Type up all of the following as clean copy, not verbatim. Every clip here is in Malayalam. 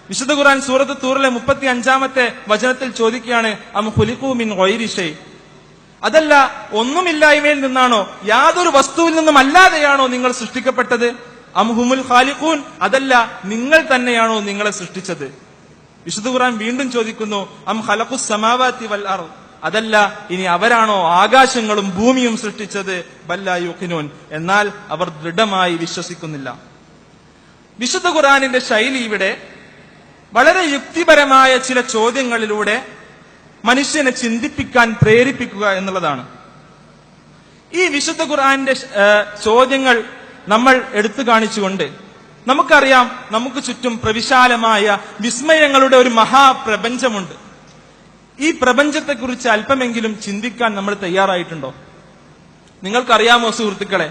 വിശുദ്ധ ഖുർആൻ സൂറത്ത് തൂറിലെ 35-ാമത്തെ വചനത്തിൽ ചോദിക്കുകയാണ്, അം ഖുലിഖൂ മിൻ ഗൈരി ഷൈ, അതല്ല ഒന്നുമില്ലായ്മയിൽ നിന്നാണോ, യാതൊരു വസ്തുവിൽ നിന്നും അല്ലാതെയാണോ നിങ്ങൾ സൃഷ്ടിക്കപ്പെട്ടത്? അം ഹുമുൽ ഖാലിഖൂൻ, അതല്ല നിങ്ങൾ തന്നെയാണോ നിങ്ങളെ സൃഷ്ടിച്ചത്? വിശുദ്ധ ഖുർആൻ വീണ്ടും ചോദിക്കുന്നു, അം ഖലഖുസ് സമാവാതി വൽ അർദ്, അതല്ല ഇനി അവരാണോ ആകാശങ്ങളും ഭൂമിയും സൃഷ്ടിച്ചത്? ബല്ലാ യുഖിനൂൻ, എന്നാൽ അവർ ദൃഢമായി വിശ്വസിക്കുന്നില്ല. വിശുദ്ധ ഖുർആനിന്റെ ശൈലി ഇവിടെ വളരെ യുക്തിപരമായ ചില ചോദ്യങ്ങളിലൂടെ മനുഷ്യനെ ചിന്തിപ്പിക്കാൻ പ്രേരിപ്പിക്കുക എന്നുള്ളതാണ്. ഈ വിശുദ്ധ ഖുർആന്റെ ചോദ്യങ്ങൾ നമ്മൾ എടുത്തു കാണിച്ചുകൊണ്ട് നമുക്കറിയാം, നമുക്ക് ചുറ്റും പ്രവിശാലമായ വിസ്മയങ്ങളുടെ ഒരു മഹാപ്രപഞ്ചമുണ്ട്. ഈ പ്രപഞ്ചത്തെക്കുറിച്ച് അല്പമെങ്കിലും ചിന്തിക്കാൻ നമ്മൾ തയ്യാറായിട്ടുണ്ടോ? നിങ്ങൾക്കറിയാമോ സുഹൃത്തുക്കളെ,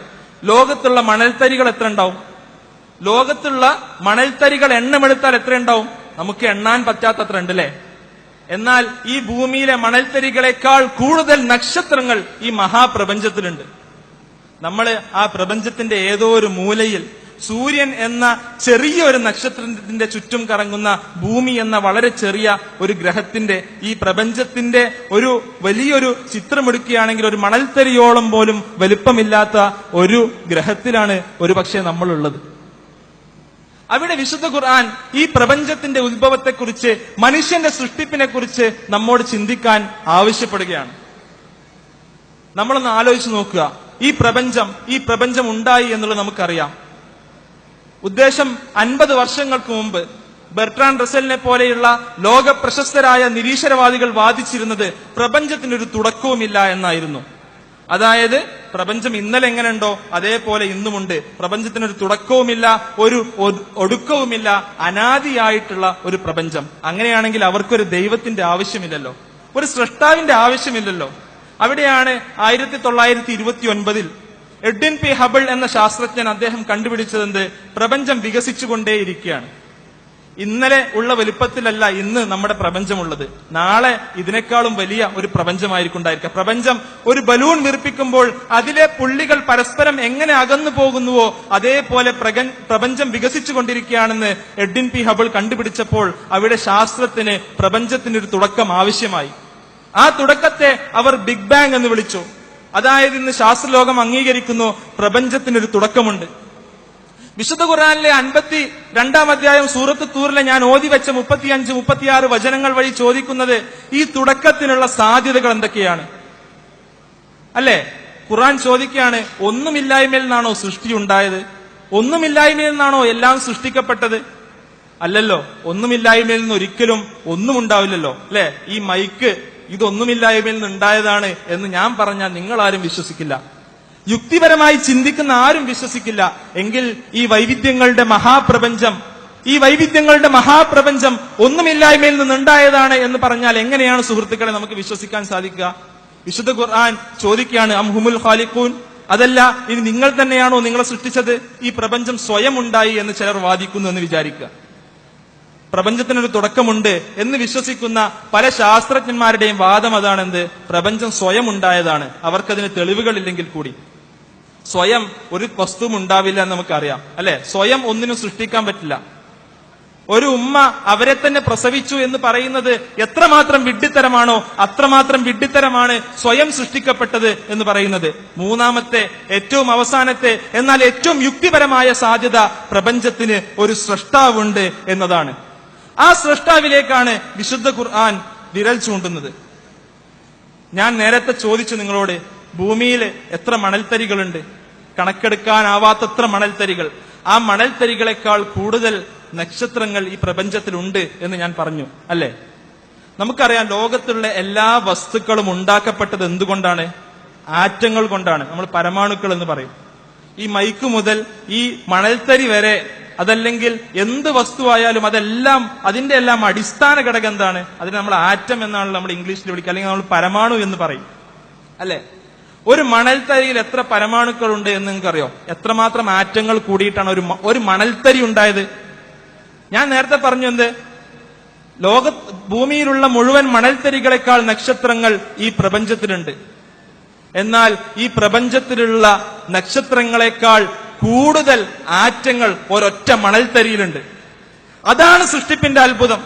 ലോകത്തുള്ള മണൽത്തരികൾ എത്ര ഉണ്ടാവും? ലോകത്തുള്ള മണൽത്തരികൾ എണ്ണമെടുത്താൽ എത്ര ഉണ്ടാവും? നമുക്ക് എണ്ണാൻ പറ്റാത്തത്ര ഉണ്ട് അല്ലേ? എന്നാൽ ഈ ഭൂമിയിലെ മണൽത്തരികളെക്കാൾ കൂടുതൽ നക്ഷത്രങ്ങൾ ഈ മഹാപ്രപഞ്ചത്തിലുണ്ട്. നമ്മൾ ആ പ്രപഞ്ചത്തിന്റെ ഏതോ ഒരു മൂലയിൽ സൂര്യൻ എന്ന ചെറിയ ഒരു നക്ഷത്രത്തിന്റെ ചുറ്റും കറങ്ങുന്ന ഭൂമി എന്ന വളരെ ചെറിയ ഒരു ഗ്രഹത്തിന്റെ, ഈ പ്രപഞ്ചത്തിന്റെ ഒരു വലിയൊരു ചിത്രമെടുക്കുകയാണെങ്കിൽ ഒരു മണൽത്തരിയോളം പോലും വലുപ്പമില്ലാത്ത ഒരു ഗ്രഹത്തിലാണ് ഒരുപക്ഷെ നമ്മളുള്ളത്. അവിടെ വിശുദ്ധ ഖുർആൻ ഈ പ്രപഞ്ചത്തിന്റെ ഉത്ഭവത്തെക്കുറിച്ച്, മനുഷ്യന്റെ സൃഷ്ടിപ്പിനെ കുറിച്ച് നമ്മോട് ചിന്തിക്കാൻ ആവശ്യപ്പെടുകയാണ്. നമ്മളൊന്ന് ആലോചിച്ച് നോക്കുക, ഈ പ്രപഞ്ചം ഉണ്ടായി എന്നുള്ളത് നമുക്കറിയാം. ഉദ്ദേശം 50 വർഷങ്ങൾക്ക് മുമ്പ് ബെർട്രാൻ റസലിനെ പോലെയുള്ള ലോക പ്രശസ്തരായ നിരീശ്വരവാദികൾ വാദിച്ചിരുന്നത് പ്രപഞ്ചത്തിനൊരു തുടക്കവുമില്ല എന്നായിരുന്നു. അതായത് പ്രപഞ്ചം ഇന്നലെ എങ്ങനെയുണ്ടോ അതേപോലെ ഇന്നുമുണ്ട്. പ്രപഞ്ചത്തിനൊരു തുടക്കവുമില്ല, ഒരു ഒടുക്കവുമില്ല, അനാദിയായിട്ടുള്ള ഒരു പ്രപഞ്ചം. അങ്ങനെയാണെങ്കിൽ അവർക്കൊരു ദൈവത്തിന്റെ ആവശ്യമില്ലല്ലോ, ഒരു സൃഷ്ടാവിന്റെ ആവശ്യമില്ലല്ലോ. അവിടെയാണ് 1929 എഡ്വിൻ പി ഹബിൾ എന്ന ശാസ്ത്രജ്ഞൻ അദ്ദേഹം കണ്ടുപിടിച്ചതെന്ത്? പ്രപഞ്ചം വികസിച്ചുകൊണ്ടേയിരിക്കുകയാണ്. ഇന്നലെ ഉള്ള വലുപ്പത്തിലല്ല ഇന്ന് നമ്മുടെ പ്രപഞ്ചമുള്ളത്. നാളെ ഇതിനേക്കാളും വലിയ ഒരു പ്രപഞ്ചമായിരിക്കും ഉണ്ടായിരിക്കുക. പ്രപഞ്ചം ഒരു ബലൂൺ വീർപ്പിക്കുമ്പോൾ അതിലെ പുള്ളികൾ പരസ്പരം എങ്ങനെ അകന്നു പോകുന്നുവോ അതേപോലെ പ്രപഞ്ചം വികസിച്ചുകൊണ്ടിരിക്കുകയാണെന്ന് എഡ്വിൻ പി ഹബിൾ കണ്ടുപിടിച്ചപ്പോൾ അവിടെ ശാസ്ത്രത്തിന് പ്രപഞ്ചത്തിനൊരു തുടക്കം ആവശ്യമായി. ആ തുടക്കത്തെ അവർ ബിഗ് ബാങ് എന്ന് വിളിച്ചു. അതായത് ഇന്ന് ശാസ്ത്രലോകം അംഗീകരിക്കുന്നു, പ്രപഞ്ചത്തിനൊരു തുടക്കമുണ്ട്. വിശുദ്ധ ഖുർആനിലെ 52-ാം അധ്യായം സൂറത്ത് തൂറിലെ ഞാൻ ഓതി വെച്ച 35-36 വചനങ്ങൾ വഴി ചോദിക്കുന്നത് ഈ തുടക്കത്തിനുള്ള സാധ്യതകൾ എന്തൊക്കെയാണ്? അല്ലെ, ഖുർആൻ ചോദിക്കുകയാണ്, ഒന്നുമില്ലായ്മയിൽ നിന്നാണോ സൃഷ്ടി ഉണ്ടായത്? ഒന്നുമില്ലായ്മയിൽ നിന്നാണോ എല്ലാം സൃഷ്ടിക്കപ്പെട്ടത്? അല്ലല്ലോ, ഒന്നുമില്ലായ്മയിൽ നിന്ന് ഒരിക്കലും ഒന്നും ഉണ്ടാവില്ലല്ലോ. അല്ലെ, ഈ മൈക്ക് ഇതൊന്നുമില്ലായ്മയിൽ നിന്നുണ്ടായതാണ് എന്ന് ഞാൻ പറഞ്ഞാൽ നിങ്ങൾ ആരും വിശ്വസിക്കില്ല. യുക്തിപരമായി ചിന്തിക്കുന്ന ആരും വിശ്വസിക്കില്ല. എങ്കിൽ ഈ വൈവിധ്യങ്ങളുടെ മഹാപ്രപഞ്ചം ഒന്നുമില്ലായ്മയിൽ നിന്നുണ്ടായതാണ് എന്ന് പറഞ്ഞാൽ എങ്ങനെയാണ് സുഹൃത്തുക്കളെ നമുക്ക് വിശ്വസിക്കാൻ സാധിക്കുക? വിശുദ്ധ ഖുർആൻ ചോദിക്കുകയാണ്, അം ഹുമുൽ ഖാലിഖൂൻ, അതല്ല ഇനി നിങ്ങൾ തന്നെയാണോ നിങ്ങളെ സൃഷ്ടിച്ചത്? ഈ പ്രപഞ്ചം സ്വയം ഉണ്ടായി എന്ന് ചിലർ വാദിക്കുന്നു എന്ന് വിചാരിക്കുക. പ്രപഞ്ചത്തിനൊരു തുടക്കമുണ്ട് എന്ന് വിശ്വസിക്കുന്ന പല ശാസ്ത്രജ്ഞന്മാരുടെയും വാദം അതാണെന്ത്? പ്രപഞ്ചം സ്വയം ഉണ്ടായതാണ്. അവർക്കതിന് തെളിവുകളില്ലെങ്കിൽ കൂടി. സ്വയം ഒരു വസ്തുവും ഉണ്ടാവില്ല എന്ന് നമുക്കറിയാം, അല്ലെ? സ്വയം ഒന്നിനും സൃഷ്ടിക്കാൻ പറ്റില്ല. ഒരു ഉമ്മ അവരെ തന്നെ പ്രസവിച്ചു എന്ന് പറയുന്നത് എത്രമാത്രം വിഡ്ഢിത്തരമാണോ അത്രമാത്രം വിഡ്ഢിത്തരമാണ് സ്വയം സൃഷ്ടിക്കപ്പെട്ടത് എന്ന് പറയുന്നത്. മൂന്നാമത്തെ, ഏറ്റവും അവസാനത്തെ, എന്നാൽ ഏറ്റവും യുക്തിപരമായ സാധ്യത പ്രപഞ്ചത്തിന് ഒരു സൃഷ്ടാവുണ്ട് എന്നതാണ്. ആ സൃഷ്ടാവിലേക്കാണ് വിശുദ്ധ ഖുർആൻ വിരൽ ചൂണ്ടുന്നത്. ഞാൻ നേരത്തെ ചോദിച്ചു നിങ്ങളോട്, ഭൂമിയിൽ എത്ര മണൽത്തരികളുണ്ട്? കണക്കെടുക്കാനാവാത്തത്ര മണൽത്തരികൾ. ആ മണൽത്തരികളെക്കാൾ കൂടുതൽ നക്ഷത്രങ്ങൾ ഈ പ്രപഞ്ചത്തിലുണ്ട് എന്ന് ഞാൻ പറഞ്ഞു, അല്ലെ? നമുക്കറിയാം, ലോകത്തുള്ള എല്ലാ വസ്തുക്കളും ഉണ്ടാക്കപ്പെട്ടത് എന്തുകൊണ്ടാണ്? ആറ്റങ്ങൾ കൊണ്ടാണ്. നമ്മൾ പരമാണുക്കൾ എന്ന് പറയും. ഈ മൈക്ക് മുതൽ ഈ മണൽത്തരി വരെ, അതല്ലെങ്കിൽ എന്ത് വസ്തുവായാലും അതെല്ലാം, അതിന്റെ എല്ലാം അടിസ്ഥാന ഘടകം എന്താണ്? അതിന് നമ്മൾ ആറ്റം എന്നാണ് നമ്മൾ ഇംഗ്ലീഷിൽ വിളിക്കുക, അല്ലെങ്കിൽ നമ്മൾ പരമാണു എന്ന് പറയും, അല്ലെ? ഒരു മണൽത്തരിയിൽ എത്ര പരമാണുക്കൾ ഉണ്ട് എന്ന് നിങ്ങൾക്കറിയോ? എത്രമാത്രം ആറ്റങ്ങൾ കൂടിയിട്ടാണ് ഒരു മണൽത്തരി ഉണ്ടായത്? ഞാൻ നേരത്തെ പറഞ്ഞു എന്ത്? ഭൂമിയിലുള്ള മുഴുവൻ മണൽത്തരികളെക്കാൾ നക്ഷത്രങ്ങൾ ഈ പ്രപഞ്ചത്തിലുണ്ട്. എന്നാൽ ഈ പ്രപഞ്ചത്തിലുള്ള നക്ഷത്രങ്ങളെക്കാൾ കൂടുതൽ ആറ്റങ്ങൾ ഒരൊറ്റ മണൽത്തരിയിലുണ്ട്. അതാണ് സൃഷ്ടിപ്പിന്റെ അത്ഭുതം.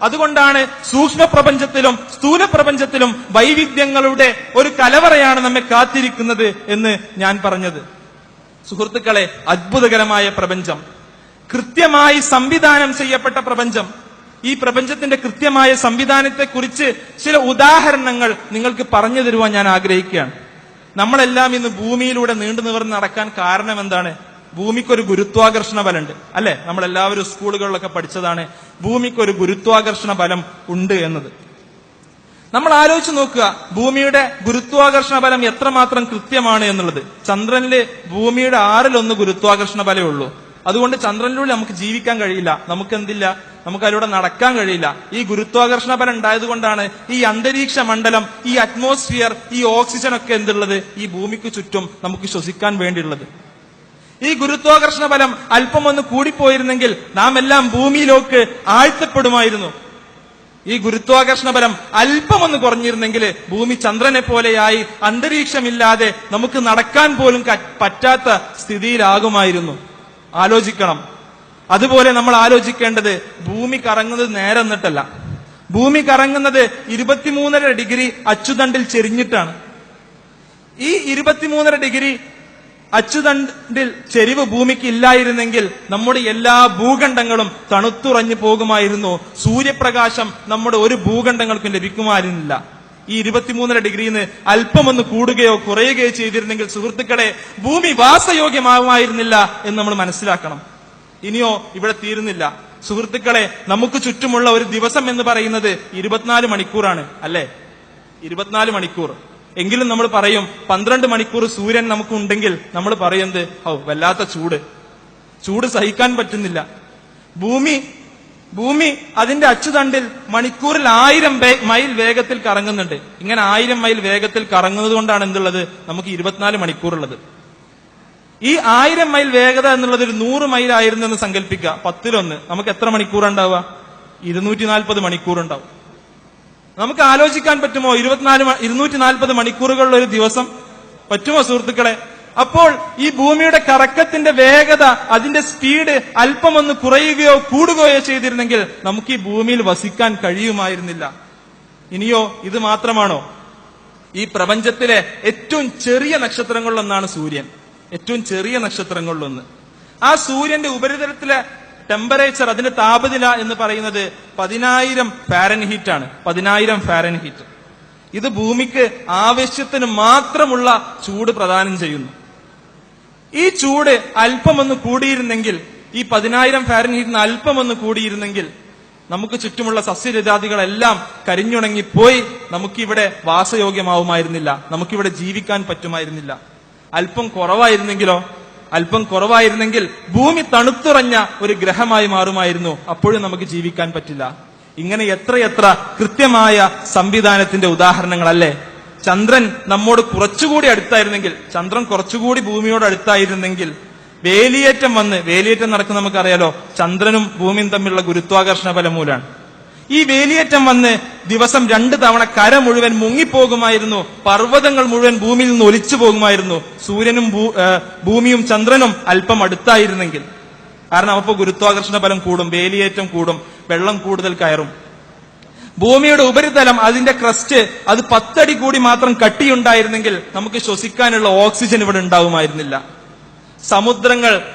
അതുകൊണ്ടാണ് സൂക്ഷ്മ പ്രപഞ്ചത്തിലും സ്ഥൂല പ്രപഞ്ചത്തിലും വൈവിധ്യങ്ങളുടെ ഒരു കലവറയാണ് നമ്മെ കാത്തിരിക്കുന്നത് എന്ന് ഞാൻ പറഞ്ഞത്. സുഹൃത്തുക്കളെ, അത്ഭുതകരമായ പ്രപഞ്ചം, കൃത്യമായി സംവിധാനം ചെയ്യപ്പെട്ട പ്രപഞ്ചം. ഈ പ്രപഞ്ചത്തിന്റെ കൃത്യമായ സംവിധാനത്തെക്കുറിച്ച് ചില ഉദാഹരണങ്ങൾ നിങ്ങൾക്ക് പറഞ്ഞു തരുവാൻ ഞാൻ ആഗ്രഹിക്കുകയാണ്. നമ്മളെല്ലാം ഇന്ന് ഭൂമിയിലൂടെ നീണ്ടു നിവർന്ന് നടക്കാൻ കാരണം എന്താണ്? ഭൂമിക്കൊരു ഗുരുത്വാകർഷണ ബലമുണ്ട്, അല്ലെ? നമ്മളെല്ലാവരും സ്കൂളുകളിലൊക്കെ പഠിച്ചതാണ് ഭൂമിക്കൊരു ഗുരുത്വാകർഷണ ബലം ഉണ്ട് എന്നത്. നമ്മൾ ആലോചിച്ച് നോക്കുക, ഭൂമിയുടെ ഗുരുത്വാകർഷണ ബലം എത്രമാത്രം കൃത്യമാണ് എന്നുള്ളത്. ചന്ദ്രനില് ഭൂമിയുടെ 1/6 ഗുരുത്വാകർഷണ ബലമേ ഉള്ളൂ. അതുകൊണ്ട് ചന്ദ്രനിലൂടെ നമുക്ക് ജീവിക്കാൻ കഴിയില്ല, നമുക്ക് എന്തില്ല, നമുക്ക് അതിലൂടെ നടക്കാൻ കഴിയില്ല. ഈ ഗുരുത്വാകർഷണ ബലം ഉണ്ടായതുകൊണ്ടാണ് ഈ അന്തരീക്ഷ മണ്ഡലം, ഈ അറ്റ്മോസ്ഫിയർ, ഈ ഓക്സിജൻ ഒക്കെ എന്തുള്ളത്, ഈ ഭൂമിക്ക് ചുറ്റും നമുക്ക് ശ്വസിക്കാൻ വേണ്ടിയുള്ളത്. ഈ ഗുരുത്വാകർഷണ ബലം അല്പം ഒന്ന് കൂടിപ്പോയിരുന്നെങ്കിൽ നാം എല്ലാം ഭൂമിയിലേക്ക് ആഴ്ത്തപ്പെടുമായിരുന്നു. ഈ ഗുരുത്വാകർഷണ ബലം അല്പം ഒന്ന് കുറഞ്ഞിരുന്നെങ്കിൽ ഭൂമി ചന്ദ്രനെ പോലെയായി അന്തരീക്ഷമില്ലാതെ നമുക്ക് നടക്കാൻ പോലും പറ്റാത്ത സ്ഥിതിയിലാകുമായിരുന്നു. ആലോചിക്കണം. അതുപോലെ നമ്മൾ ആലോചിക്കേണ്ടത്, ഭൂമി കറങ്ങുന്നത് നേരെ എന്നിട്ടല്ല. ഭൂമി കറങ്ങുന്നത് 23.5 ഡിഗ്രി അച്ചുതണ്ടിൽ ചെരിഞ്ഞിട്ടാണ്. ഈ 23.5 ഡിഗ്രി അച്ചുതണ്ടിൽ ചെരിവ് ഭൂമിക്ക് ഇല്ലായിരുന്നെങ്കിൽ നമ്മുടെ എല്ലാ ഭൂഖണ്ഡങ്ങളും തണുത്തുറഞ്ഞു പോകുമായിരുന്നു. സൂര്യപ്രകാശം നമ്മുടെ ഒരു ഭൂഖണ്ഡങ്ങൾക്കും ലഭിക്കുമായിരുന്നില്ല. ഈ 23.5 ഡിഗ്രിന്ന് അല്പമൊന്ന് കൂടുകയോ കുറയുകയോ ചെയ്തിരുന്നെങ്കിൽ സുഹൃത്തുക്കളെ, ഭൂമി വാസയോഗ്യമാകുമായിരുന്നില്ല എന്ന് നമ്മൾ മനസ്സിലാക്കണം. ഇനിയോ ഇവിടെ തീരുന്നില്ല സുഹൃത്തുക്കളെ. നമുക്ക് ചുറ്റുമുള്ള ഒരു ദിവസം എന്ന് പറയുന്നത് 24 മണിക്കൂറാണ്, അല്ലെ? 24 മണിക്കൂർ. എങ്കിലും നമ്മൾ പറയും 12 മണിക്കൂർ സൂര്യൻ നമുക്കുണ്ടെങ്കിൽ നമ്മൾ പറയുന്നത്, വല്ലാത്ത ചൂട് സഹിക്കാൻ പറ്റുന്നില്ല. ഭൂമി അതിന്റെ അച്ചുതണ്ടിൽ മണിക്കൂറിൽ 1000 മൈൽ വേഗത്തിൽ കറങ്ങുന്നുണ്ട്. ഇങ്ങനെ 1000 മൈൽ വേഗത്തിൽ കറങ്ങുന്നത് കൊണ്ടാണ് എന്തുള്ളത്, നമുക്ക് 24 മണിക്കൂറുള്ളത്. ഈ 1000 മൈൽ വേഗത എന്നുള്ളത് ഒരു 100 മൈൽ ആയിരുന്നു എന്ന് സങ്കല്പിക്കുക. 10-1 നമുക്ക് എത്ര മണിക്കൂർ ഉണ്ടാവുക? 240 മണിക്കൂർ ഉണ്ടാവും. നമുക്ക് ആലോചിക്കാൻ പറ്റുമോ 240 മണിക്കൂറുകളുള്ള ഒരു ദിവസം? പറ്റുമോ സുഹൃത്തുക്കളെ? അപ്പോൾ ഈ ഭൂമിയുടെ കറക്കത്തിന്റെ വേഗത, അതിന്റെ സ്പീഡ് അല്പം ഒന്ന് കുറയുകയോ കൂടുകയോ ചെയ്തിരുന്നെങ്കിൽ നമുക്ക് ഈ ഭൂമിയിൽ വസിക്കാൻ കഴിയുമായിരുന്നില്ല. ഇനിയോ ഇത് മാത്രമാണോ? ഈ പ്രപഞ്ചത്തിലെ ഏറ്റവും ചെറിയ നക്ഷത്രങ്ങളിലൊന്നാണ് സൂര്യൻ. ഏറ്റവും ചെറിയ നക്ഷത്രങ്ങളിലൊന്ന്. ആ സൂര്യന്റെ ഉപരിതലത്തിലെ ടെമ്പറേച്ചർ, അതിന്റെ താപനില എന്ന് പറയുന്നത് 10,000 ഫാരൻഹീറ്റ് ആണ്. 10,000 ഫാരൻഹീറ്റ്. ഇത് ഭൂമിക്ക് ആവശ്യത്തിന് മാത്രമുള്ള ചൂട് പ്രദാനം ചെയ്യുന്നു. ഈ ചൂട് അല്പമൊന്ന് കൂടിയിരുന്നെങ്കിൽ, ഈ 10,000 ഫാരൻഹീറ്റിന് അല്പമൊന്ന് കൂടിയിരുന്നെങ്കിൽ നമുക്ക് ചുറ്റുമുള്ള സസ്യലതാദികളെല്ലാം കരിഞ്ഞുണങ്ങിപ്പോയി നമുക്കിവിടെ വാസയോഗ്യമാവുമായിരുന്നില്ല, നമുക്കിവിടെ ജീവിക്കാൻ പറ്റുമായിരുന്നില്ല. അല്പം കുറവായിരുന്നെങ്കിൽ ഭൂമി തണുത്തുറഞ്ഞ ഒരു ഗ്രഹമായി മാറുമായിരുന്നു. അപ്പോഴും നമുക്ക് ജീവിക്കാൻ പറ്റില്ല. ഇങ്ങനെ എത്രയെത്ര കൃത്യമായ സംവിധാനത്തിന്റെ ഉദാഹരണങ്ങളല്ലേ. ചന്ദ്രൻ നമ്മോട് കുറച്ചുകൂടി അടുത്തായിരുന്നെങ്കിൽ, ചന്ദ്രൻ കുറച്ചുകൂടി ഭൂമിയോട് അടുത്തായിരുന്നെങ്കിൽ, വേലിയേറ്റം നടക്കുന്ന നമുക്കറിയാലോ, ചന്ദ്രനും ഭൂമിയും തമ്മിലുള്ള ഗുരുത്വാകർഷണ ബലം മൂലമാണ്. ഈ വേലിയേറ്റം വന്ന് ദിവസം 2 തവണ കര മുഴുവൻ മുങ്ങിപ്പോകുമായിരുന്നു. പർവ്വതങ്ങൾ മുഴുവൻ ഭൂമിയിൽ നിന്ന് ഒലിച്ചു പോകുമായിരുന്നു. സൂര്യനും ഭൂമിയും ചന്ദ്രനും അല്പം അടുത്തായിരുന്നെങ്കിൽ. കാരണം അപ്പോൾ ഗുരുത്വാകർഷണ ബലം കൂടും, വേലിയേറ്റം കൂടും, വെള്ളം കൂടുതൽ കയറും. ഭൂമിയുടെ ഉപരിതലം, അതിന്റെ ക്രസ്റ്റ്, അത് 10 അടി കൂടി മാത്രം കട്ടിയുണ്ടായിരുന്നെങ്കിൽ നമുക്ക് ശ്വസിക്കാനുള്ള ഓക്സിജൻ ഇവിടെ ഉണ്ടാവുമായിരുന്നില്ല.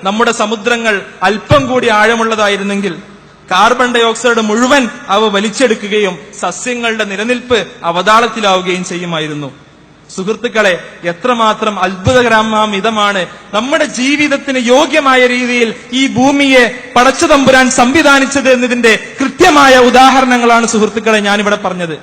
നമ്മുടെ സമുദ്രങ്ങൾ അല്പം കൂടി ആഴമുള്ളതായിരുന്നെങ്കിൽ കാർബൺ ഡൈ ഓക്സൈഡ് മുഴുവൻ അവ വലിച്ചെടുക്കുകയും സസ്യങ്ങളുടെ നിലനിൽപ്പ് അവതാളത്തിലാവുകയും ചെയ്യുമായിരുന്നു. സുഹൃത്തുക്കളെ, എത്രമാത്രം അത്ഭുതകരമാമിതമാണ് നമ്മുടെ ജീവിതത്തിന് യോഗ്യമായ രീതിയിൽ ഈ ഭൂമിയെ പടച്ചതമ്പുരാൻ സംവിധാനിച്ചത് എന്നതിന്റെ കൃത്യമായ ഉദാഹരണങ്ങളാണ് സുഹൃത്തുക്കളെ ഞാനിവിടെ പറഞ്ഞത്.